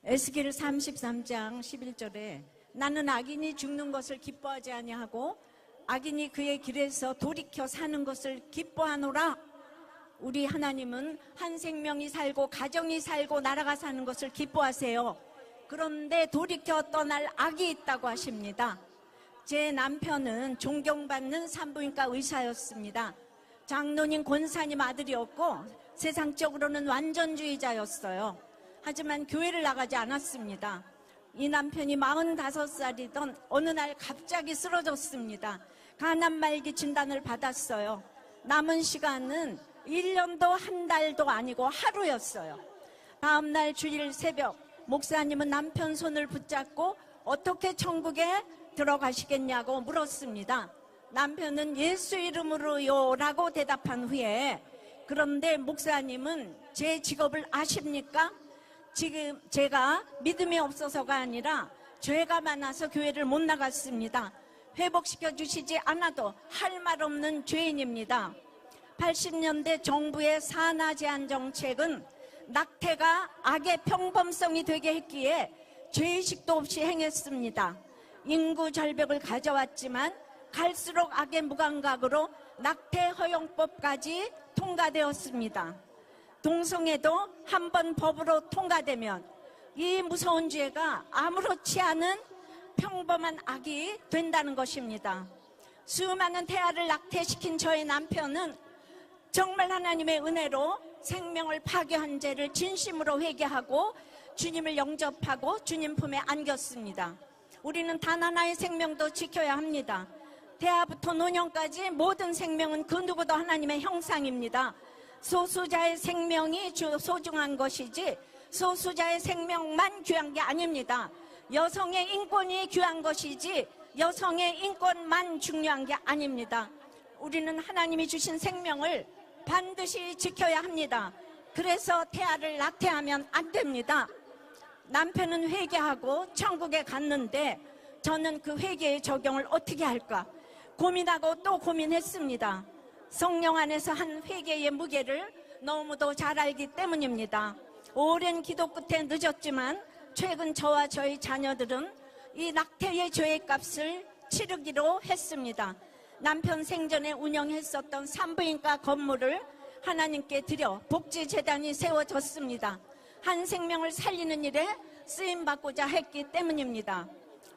에스겔 33장 11절에 나는 악인이 죽는 것을 기뻐하지 아니하고 악인이 그의 길에서 돌이켜 사는 것을 기뻐하노라. 우리 하나님은 한 생명이 살고 가정이 살고 나라가 사는 것을 기뻐하세요. 그런데 돌이켜 떠날 악이 있다고 하십니다. 제 남편은 존경받는 산부인과 의사였습니다. 장로님 권사님 아들이었고 세상적으로는 완전주의자였어요. 하지만 교회를 나가지 않았습니다. 이 남편이 45살이던 어느 날 갑자기 쓰러졌습니다. 간암 말기 진단을 받았어요. 남은 시간은 1년도 한 달도 아니고 하루였어요. 다음날 주일 새벽 목사님은 남편 손을 붙잡고 어떻게 천국에 들어가시겠냐고 물었습니다. 남편은 예수 이름으로요 라고 대답한 후에 그런데 목사님은 제 직업을 아십니까? 지금 제가 믿음이 없어서가 아니라 죄가 많아서 교회를 못 나갔습니다. 회복시켜 주시지 않아도 할 말 없는 죄인입니다. 80년대 정부의 산하 제한 정책은 낙태가 악의 평범성이 되게 했기에 죄의식도 없이 행했습니다. 인구 절벽을 가져왔지만 갈수록 악의 무감각으로 낙태 허용법까지 통과되었습니다. 동성애도 한번 법으로 통과되면 이 무서운 죄가 아무렇지 않은 평범한 악이 된다는 것입니다. 수많은 태아를 낙태시킨 저의 남편은 정말 하나님의 은혜로 생명을 파괴한 죄를 진심으로 회개하고 주님을 영접하고 주님 품에 안겼습니다. 우리는 단 하나의 생명도 지켜야 합니다. 태아부터 노년까지 모든 생명은 그 누구도 하나님의 형상입니다. 소수자의 생명이 소중한 것이지 소수자의 생명만 귀한 게 아닙니다. 여성의 인권이 귀한 것이지 여성의 인권만 중요한 게 아닙니다. 우리는 하나님이 주신 생명을 반드시 지켜야 합니다. 그래서 태아를 낙태하면 안 됩니다. 남편은 회개하고 천국에 갔는데 저는 그 회개의 적용을 어떻게 할까 고민하고 또 고민했습니다. 성령 안에서 한 회개의 무게를 너무도 잘 알기 때문입니다. 오랜 기도 끝에 늦었지만 최근 저와 저희 자녀들은 이 낙태의 죄값을 치르기로 했습니다. 남편 생전에 운영했었던 산부인과 건물을 하나님께 드려 복지재단이 세워졌습니다. 한 생명을 살리는 일에 쓰임받고자 했기 때문입니다.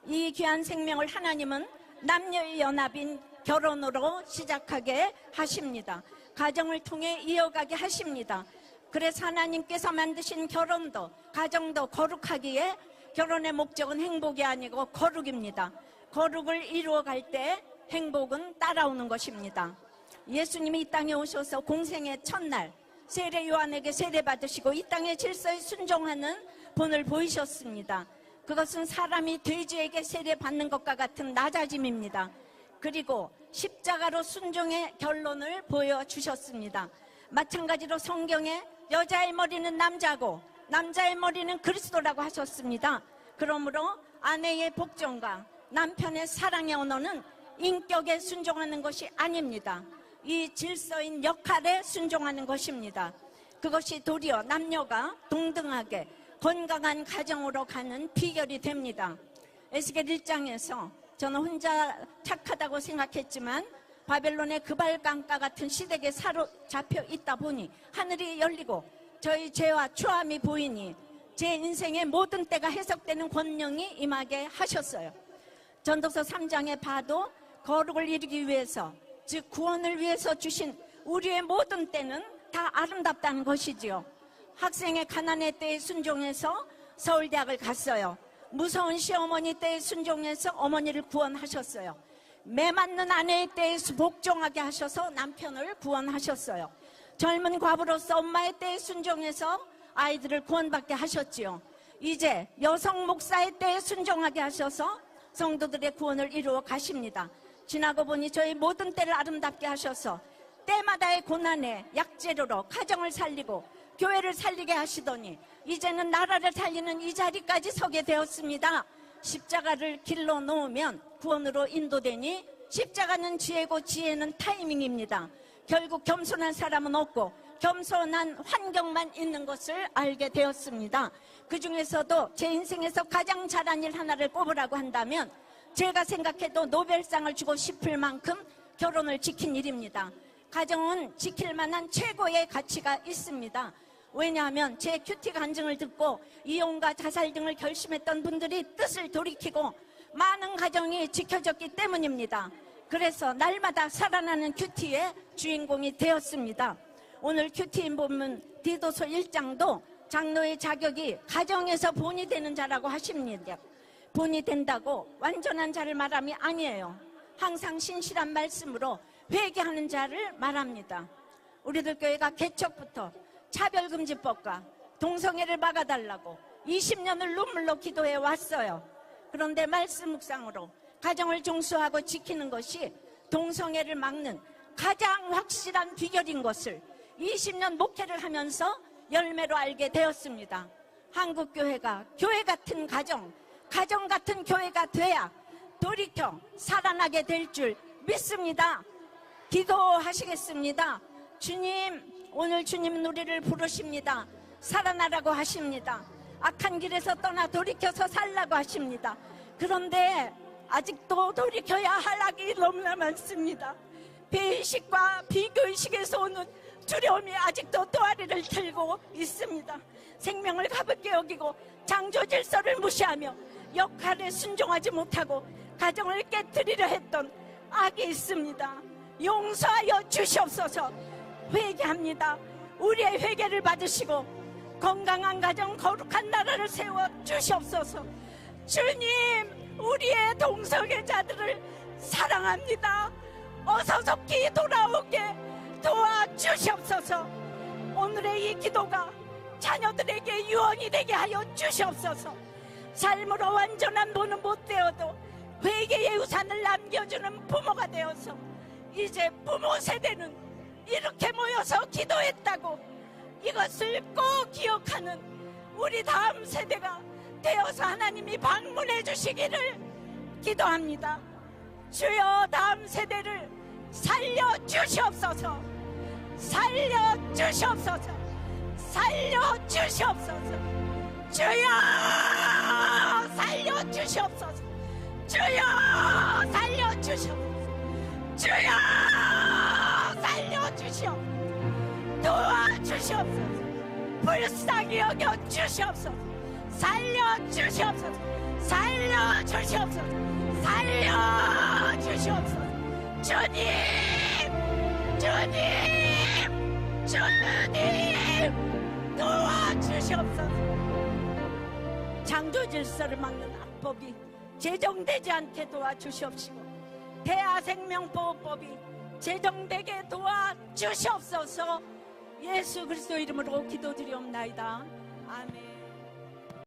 이 귀한 생명을 하나님은 남녀의 연합인 결혼으로 시작하게 하십니다. 가정을 통해 이어가게 하십니다. 그래서 하나님께서 만드신 결혼도 가정도 거룩하기에 결혼의 목적은 행복이 아니고 거룩입니다. 거룩을 이루어갈 때 행복은 따라오는 것입니다. 예수님이 이 땅에 오셔서 공생의 첫날 세례 요한에게 세례받으시고 이 땅의 질서에 순종하는 본을 보이셨습니다. 그것은 사람이 돼지에게 세례받는 것과 같은 낮아짐입니다. 그리고 십자가로 순종의 결론을 보여주셨습니다. 마찬가지로 성경에 여자의 머리는 남자고 남자의 머리는 그리스도라고 하셨습니다. 그러므로 아내의 복종과 남편의 사랑의 언어는 인격에 순종하는 것이 아닙니다. 이 질서인 역할에 순종하는 것입니다. 그것이 도리어 남녀가 동등하게 건강한 가정으로 가는 비결이 됩니다. 에스겔 1장에서 저는 혼자 착하다고 생각했지만 바벨론의 그발강가 같은 시댁에 사로잡혀 있다 보니 하늘이 열리고 저희 죄와 추함이 보이니 제 인생의 모든 때가 해석되는 권능이 임하게 하셨어요. 전도서 3장에 봐도 거룩을 이루기 위해서 즉 구원을 위해서 주신 우리의 모든 때는 다 아름답다는 것이지요. 학생의 가난의 때에 순종해서 서울대학을 갔어요. 무서운 시어머니 때에 순종해서 어머니를 구원하셨어요. 매 맞는 아내의 때에 복종하게 하셔서 남편을 구원하셨어요. 젊은 과부로서 엄마의 때에 순종해서 아이들을 구원받게 하셨지요. 이제 여성 목사의 때에 순종하게 하셔서 성도들의 구원을 이루어 가십니다. 지나고 보니 저희 모든 때를 아름답게 하셔서 때마다의 고난에 약재료로 가정을 살리고 교회를 살리게 하시더니 이제는 나라를 살리는 이 자리까지 서게 되었습니다. 십자가를 길러 놓으면 구원으로 인도되니 십자가는 지혜고 지혜는 타이밍입니다. 결국 겸손한 사람은 없고 겸손한 환경만 있는 것을 알게 되었습니다. 그 중에서도 제 인생에서 가장 잘한 일 하나를 꼽으라고 한다면 제가 생각해도 노벨상을 주고 싶을 만큼 결혼을 지킨 일입니다. 가정은 지킬 만한 최고의 가치가 있습니다. 왜냐하면 제 큐티 간증을 듣고 이혼과 자살 등을 결심했던 분들이 뜻을 돌이키고 많은 가정이 지켜졌기 때문입니다. 그래서 날마다 살아나는 큐티의 주인공이 되었습니다. 오늘 큐티인 본문 디도서 1장도 장로의 자격이 가정에서 본이 되는 자라고 하십니다. 본이 된다고 완전한 자를 말함이 아니에요. 항상 신실한 말씀으로 회개하는 자를 말합니다. 우리들 교회가 개척부터 차별금지법과 동성애를 막아달라고 20년을 눈물로 기도해 왔어요. 그런데 말씀 묵상으로 가정을 중수하고 지키는 것이 동성애를 막는 가장 확실한 비결인 것을 20년 목회를 하면서 열매로 알게 되었습니다. 한국교회가 교회 같은 가정 같은 교회가 돼야 돌이켜 살아나게 될 줄 믿습니다. 기도하시겠습니다. 주님, 오늘 주님은 우리를 부르십니다. 살아나라고 하십니다. 악한 길에서 떠나 돌이켜서 살라고 하십니다. 그런데 아직도 돌이켜야 할 악이 너무나 많습니다. 배의식과 비교의식에서 오는 두려움이 아직도 또아리를 들고 있습니다. 생명을 가볍게 여기고 창조질서를 무시하며 역할에 순종하지 못하고 가정을 깨뜨리려 했던 악이 있습니다. 용서하여 주시옵소서. 회개합니다. 우리의 회개를 받으시고 건강한 가정, 거룩한 나라를 세워 주시옵소서. 주님, 우리의 동성애자들을 사랑합니다. 어서 속히 돌아오게 도와주시옵소서. 오늘의 이 기도가 자녀들에게 유언이 되게 하여 주시옵소서. 삶으로 완전한 부는 못 되어도 회개의 우산을 남겨주는 부모가 되어서 이제 부모 세대는 이렇게 모여서 기도했다고 이것을 꼭 기억하는 우리 다음 세대가 되어서 하나님이 방문해 주시기를 기도합니다. 주여, 다음 세대를 살려주시옵소서. 살려주시옵소서. 살려주시옵소서. 주여, 살려주시옵소서. 주여, 살려주시옵소서. 주여, 살려주시옵소서. 도와주시옵소서. 불쌍히 여겨주시옵소서. 살려주시옵소서. 살려주시옵소서. 살려주시옵소서. 주님, 주님, 주님, 도와주시옵소서. 창조질서를 막는 악법이 제정되지 않게 도와주시옵시고 대하생명보호법이 제정되게 도와주시옵소서. 예수 그리스도 이름으로 기도드리옵나이다. 아멘.